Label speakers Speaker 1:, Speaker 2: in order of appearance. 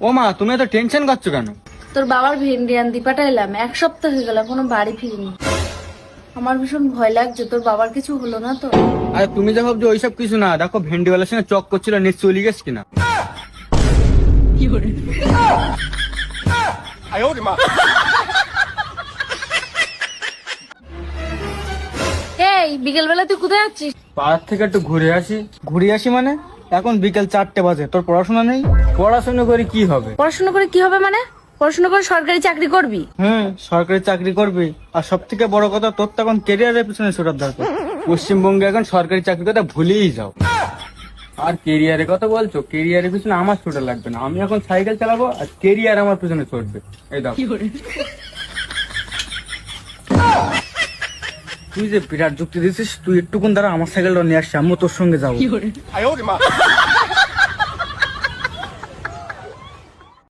Speaker 1: ও মা, তুমি এত টেনশন করছো কেন?
Speaker 2: তোর বাবার ভেন্ডি আনতে পাঠাইলাম, 1 সপ্তাহ হয়ে গেল এখনো বাড়ি ফিরিনি। আমার ভীষণ ভয় লাগছে, তোর বাবার কিছু হলো না তো?
Speaker 1: আরে তুমি যা ভাবছো ওইসব কিছু না, দেখো ভেন্ডিওয়ালার সঙ্গে চক করছিল, নেট চলে গেছে কিনা।
Speaker 2: এই বিকেল বেলা তুই কোথায় যাচ্ছিস?
Speaker 1: পাড়ার থেকে একটু ঘুরে আসি। ঘুরে আসি মানে? এখন বিকেল 4টে বাজে, তোর পড়াশোনা নেই? পড়াশোনা করে কি হবে?
Speaker 2: পড়াশোনা করে কি হবে মানে? পড়াশোনা করে সরকারি চাকরি করবি?
Speaker 1: সরকারি চাকরি করবি। আর সব থেকে বড় কথা, তোর তো এখন কেরিয়ারের পিছনে ছোটার দরকার। পশ্চিমবঙ্গে এখন সরকারি চাকরির কথা ভুলেই যাও। আর কেরিয়ারের কথা বলছো, কেরিয়ারের পিছনে আমার ছোটা লাগবে না। আমি এখন সাইকেল চালাবো আর কেরিয়ার আমার পিছনে চড়বে। এই দাও। তুই যে বিরাট যুক্তি দিচ্ছিস, তুই একটুকুন দ্বারা আমার সাইকেলটা নিয়ে আসছি, আমিও তোর সঙ্গে যাবো।